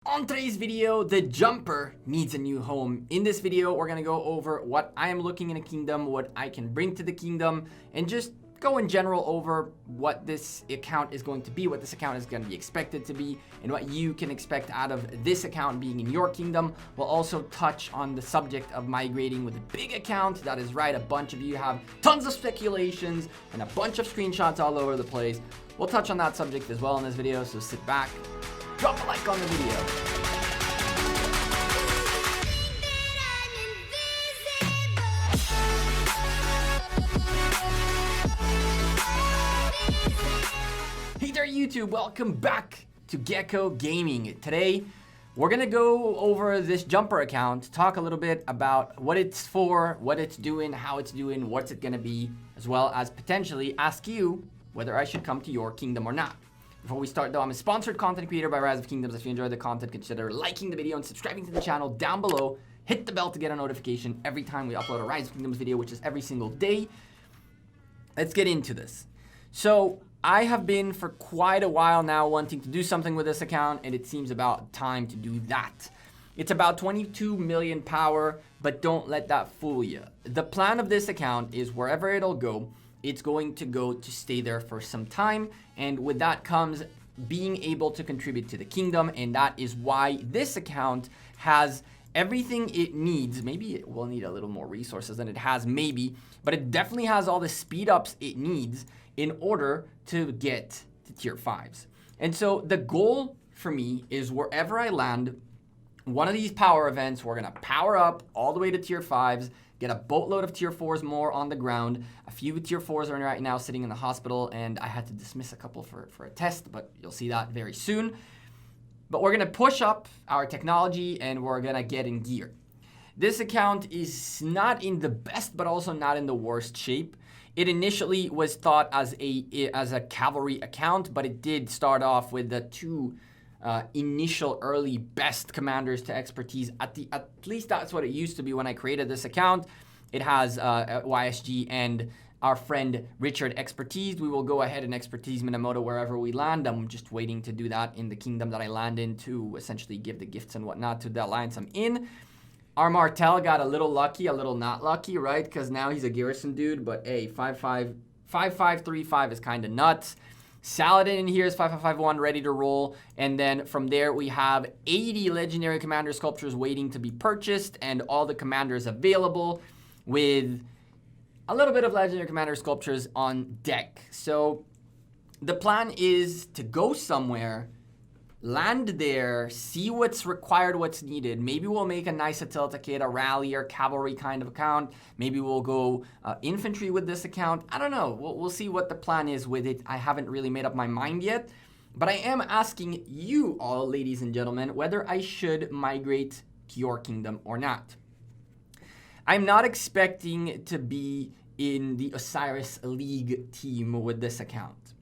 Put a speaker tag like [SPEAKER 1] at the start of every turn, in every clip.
[SPEAKER 1] On today's video, the jumper needs a new home. In this video, we're gonna go over what I am looking in a kingdom, what I can bring to the kingdom, and just go in general over what this account is going to be, what this account is going to be expected to be, and what you can expect out of this account being in your kingdom. We'll also touch on the subject of migrating with a big account. That is right, a bunch of you have tons of speculations and a bunch of screenshots all over the place. We'll touch on that subject as well in this video, so sit back, drop a like on the video. Hey there YouTube, welcome back to Gekko Gaming. Today, we're gonna go over this jumper account, talk a little bit about what it's for, what it's doing, how it's doing, what's it gonna be, as well as potentially ask you whether I should come to your kingdom or not. Before we start though, I'm a sponsored content creator by Rise of Kingdoms. If you enjoy the content, consider liking the video and subscribing to the channel down below. Hit the bell to get a notification every time we upload a Rise of Kingdoms video, which is every single day. Let's get into this. So, I have been for quite a while now wanting to do something with this account, and it seems about time to do that. It's about 22 million power, but don't let that fool you. The plan of this account is wherever it'll go, it's going to go to stay there for some time, and with that comes being able to contribute to the kingdom, and that is why this account has everything it needs. Maybe it will need a little more resources than it has, maybe, but it definitely has all the speed ups it needs in order to get to tier 5s. And so the goal for me is wherever I land, one of these power events, we're gonna power up all the way to tier 5s, get a boatload of tier 4s more on the ground. A few tier 4s are right now sitting in the hospital, and I had to dismiss a couple for a test, but you'll see that very soon. But we're gonna push up our technology and we're gonna get in gear. This account is not in the best, but also not in the worst shape. It initially was thought as a cavalry account, but it did start off with the two initial early best commanders to expertise. At least that's what it used to be when I created this account. It has YSG and our friend Richard expertise. We will go ahead and expertise Minamoto wherever we land. I'm just waiting to do that in the kingdom that I land in to essentially give the gifts and whatnot to the alliance I'm in. Our Martel got a little lucky, a little not lucky, right? Because now he's a garrison dude, but hey, 5-5-3-5 is kind of nuts. Saladin in here is 5-5-5-1, ready to roll. And then from there, we have 80 legendary commander sculptures waiting to be purchased and all the commanders available with a little bit of legendary commander sculptures on deck. So the plan is to go somewhere, land there, see what's required, what's needed. Maybe we'll make a nice Attila Takeda rally or cavalry kind of account. Maybe we'll go infantry with this account. I don't know. We'll see what the plan is with it. I haven't really made up my mind yet. But I am asking you all, ladies and gentlemen, whether I should migrate to your kingdom or not. I'm not expecting to be in the Osiris League team with this account.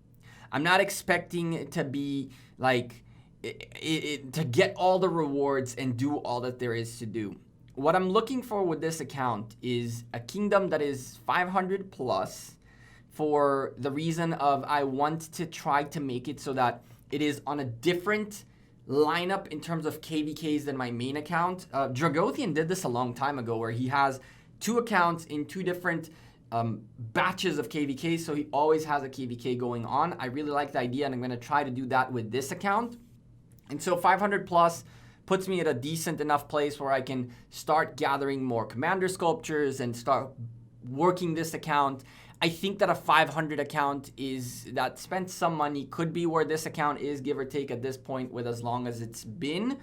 [SPEAKER 1] I'm not expecting to be like to get all the rewards and do all that there is to do. What I'm looking for with this account is a kingdom that is 500 plus, for the reason of I want to try to make it so that it is on a different lineup in terms of KVKs than my main account. Dragothian did this a long time ago where he has two accounts in two different batches of KVKs, so he always has a KVK going on. I really like the idea, and I'm going to try to do that with this account. And so 500 plus puts me at a decent enough place where I can start gathering more commander sculptures and start working this account. I think that a 500 account that spent some money could be where this account is, give or take at this point, with as long as it's been.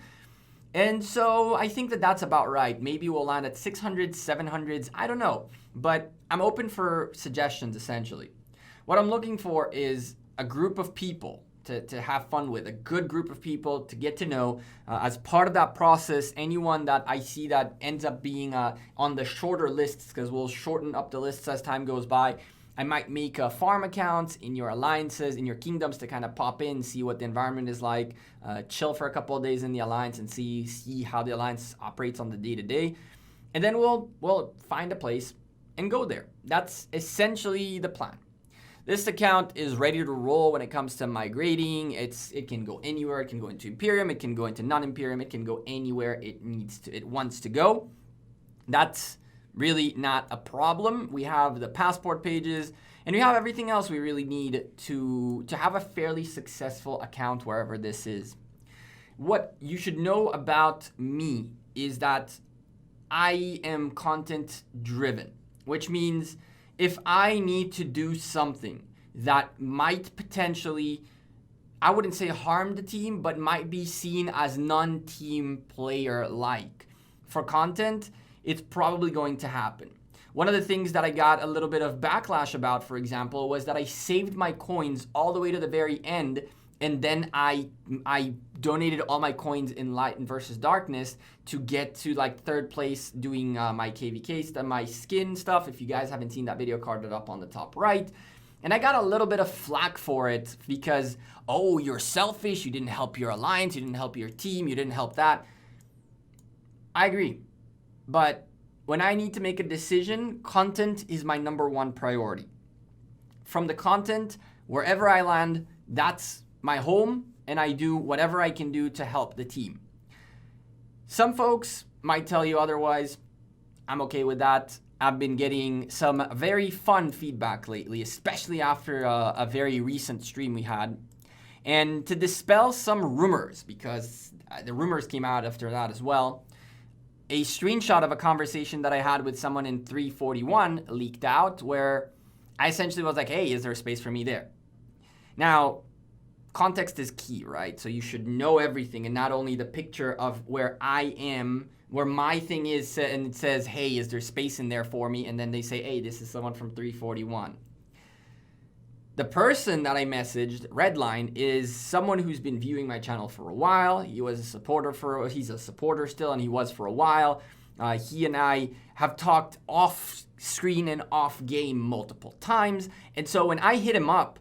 [SPEAKER 1] And so I think that that's about right. Maybe we'll land at 600s, 700s, I don't know. But I'm open for suggestions, essentially. What I'm looking for is a group of people to have fun with, a good group of people to get to know. As part of that process, anyone that I see that ends up being on the shorter lists, because we'll shorten up the lists as time goes by, I might make farm accounts in your alliances, in your kingdoms, to kind of pop in, see what the environment is like, chill for a couple of days in the alliance and see how the alliance operates on the day-to-day. And then we'll find a place and go there. That's essentially the plan. This account is ready to roll when it comes to migrating. It can go anywhere. It can go into Imperium. It can go into non-Imperium. It can go anywhere it wants to go. That's really not a problem. We have the passport pages, and we have everything else we really need to have a fairly successful account wherever this is. What you should know about me is that I am content driven, which means if I need to do something that might potentially, I wouldn't say harm the team, but might be seen as non-team player-like for content, it's probably going to happen. One of the things that I got a little bit of backlash about, for example, was that I saved my coins all the way to the very end, and then I donated all my coins in Light versus Darkness to get to like third place doing my KVK stuff, my skin stuff. If you guys haven't seen that video, carded up on the top right. And I got a little bit of flack for it because, oh, you're selfish, you didn't help your alliance, you didn't help your team, you didn't help that. I agree. But when I need to make a decision, content is my #1 priority. From the content, wherever I land, that's my home, and I do whatever I can do to help the team. Some folks might tell you otherwise. I'm okay with that. I've been getting some very fun feedback lately, especially after a very recent stream we had. And to dispel some rumors, because the rumors came out after that as well, a screenshot of a conversation that I had with someone in 341 leaked out where I essentially was like, hey, is there a space for me there? Now, context is key, right? So you should know everything and not only the picture of where I am, where my thing is, and it says, hey, is there space in there for me? And then they say, hey, this is someone from 341. The person that I messaged, Redline, is someone who's been viewing my channel for a while. He was a supporter he's a supporter still, and he was for a while. He and I have talked off screen and off game multiple times. And so when I hit him up,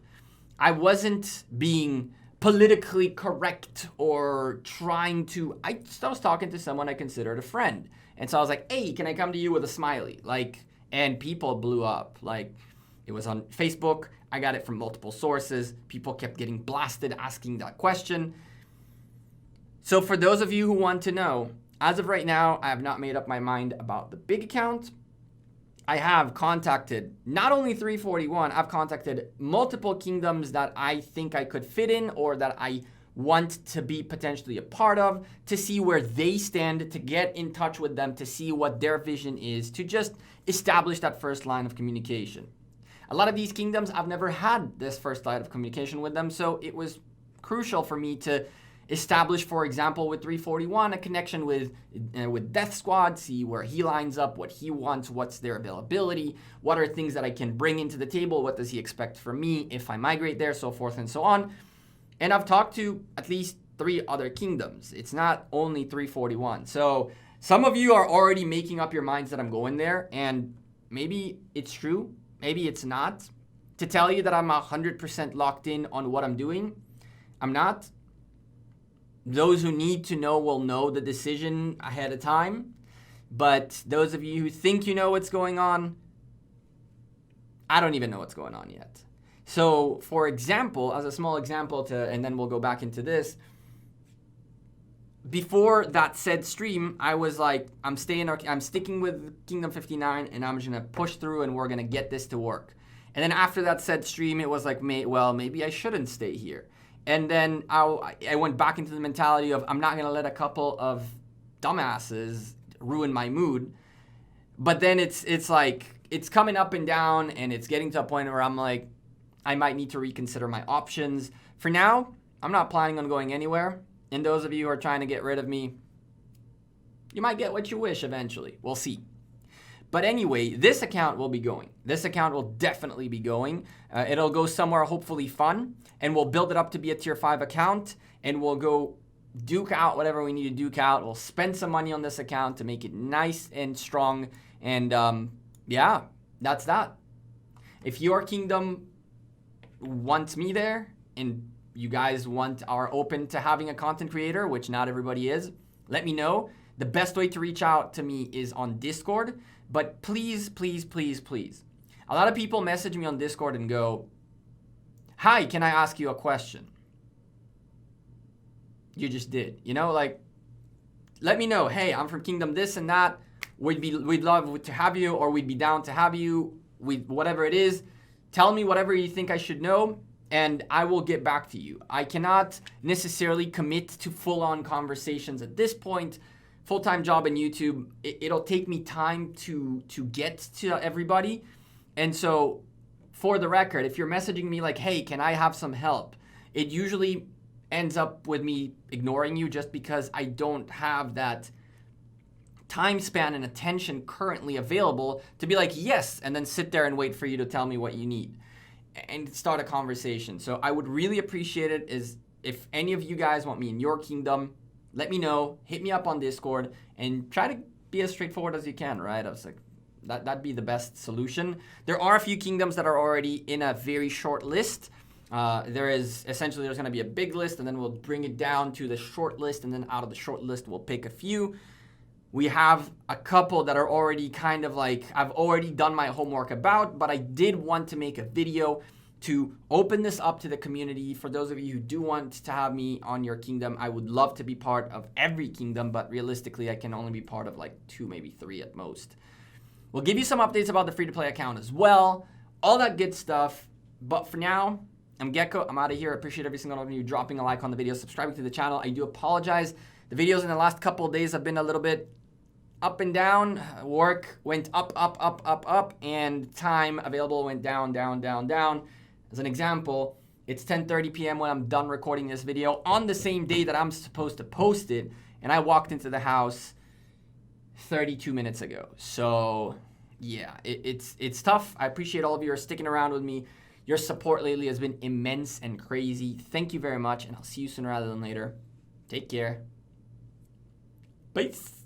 [SPEAKER 1] I wasn't being politically correct or trying to, I was talking to someone I considered a friend. And so I was like, hey, can I come to you with a smiley? And people blew up. It was on Facebook. I got it from multiple sources. People kept getting blasted asking that question. So for those of you who want to know, as of right now, I have not made up my mind about the big account. I have contacted not only 341, I've contacted multiple kingdoms that I think I could fit in or that I want to be potentially a part of, to see where they stand, to get in touch with them, to see what their vision is, to just establish that first line of communication. A lot of these kingdoms, I've never had this first line of communication with them, so it was crucial for me to establish, for example, with 341, a connection with Death Squad, see where he lines up, what he wants, what's their availability, what are things that I can bring into the table, what does he expect from me if I migrate there, so forth and so on. And I've talked to at least 3 other kingdoms. It's not only 341. So some of you are already making up your minds that I'm going there, and maybe it's true, maybe it's not. To tell you that I'm 100% locked in on what I'm doing, I'm not. Those who need to know will know the decision ahead of time. But those of you who think you know what's going on, I don't even know what's going on yet. So, for example, as a small example and then we'll go back into this, before that said stream, I was like, I'm sticking with Kingdom 59 and I'm just gonna push through and we're gonna get this to work. And then after that said stream, it was like, well, maybe I shouldn't stay here. And then I went back into the mentality of I'm not going to let a couple of dumbasses ruin my mood. But then it's like it's coming up and down, and it's getting to a point where I'm like, I might need to reconsider my options. For now, I'm not planning on going anywhere. And those of you who are trying to get rid of me, you might get what you wish eventually. We'll see. But anyway, this account will be going. This account will definitely be going. It'll go somewhere hopefully fun, and we'll build it up to be a tier 5 account, and we'll go duke out whatever we need to duke out. We'll spend some money on this account to make it nice and strong, and yeah, that's that. If your kingdom wants me there, and you guys are open to having a content creator, which not everybody is, let me know. The best way to reach out to me is on Discord. But please, please, please, please. A lot of people message me on Discord and go, Hi, can I ask you a question? You just did. You know, like, let me know. Hey, I'm from Kingdom this and that. We'd love to have you, or we'd be down to have you. Whatever it is, tell me whatever you think I should know, and I will get back to you. I cannot necessarily commit to full-on conversations at this point. Full-time job in YouTube, it'll take me time to get to everybody. And so, for the record, if you're messaging me like, hey, can I have some help? It usually ends up with me ignoring you just because I don't have that time span and attention currently available to be like, yes, and then sit there and wait for you to tell me what you need and start a conversation. So I would really appreciate it is if any of you guys want me in your kingdom, let me know, hit me up on Discord, and try to be as straightforward as you can, right? I was like, that'd be the best solution. There are a few kingdoms that are already in a very short list. There's going to be a big list, and then we'll bring it down to the short list, and then out of the short list, we'll pick a few. We have a couple that are already kind of like, I've already done my homework about, but I did want to make a video to open this up to the community. For those of you who do want to have me on your kingdom, I would love to be part of every kingdom, but realistically, I can only be part of like 2, maybe 3 at most. We'll give you some updates about the free-to-play account as well, all that good stuff. But for now, I'm Gekko. I'm out of here. I appreciate every single one of you dropping a like on the video, subscribing to the channel. I do apologize. The videos in the last couple of days have been a little bit up and down. Work went up, and time available went down. As an example, it's 10:30 p.m. when I'm done recording this video on the same day that I'm supposed to post it, and I walked into the house 32 minutes ago. So yeah, it's tough. I appreciate all of you are sticking around with me. Your support lately has been immense and crazy. Thank you very much, and I'll see you sooner rather than later. Take care. Peace.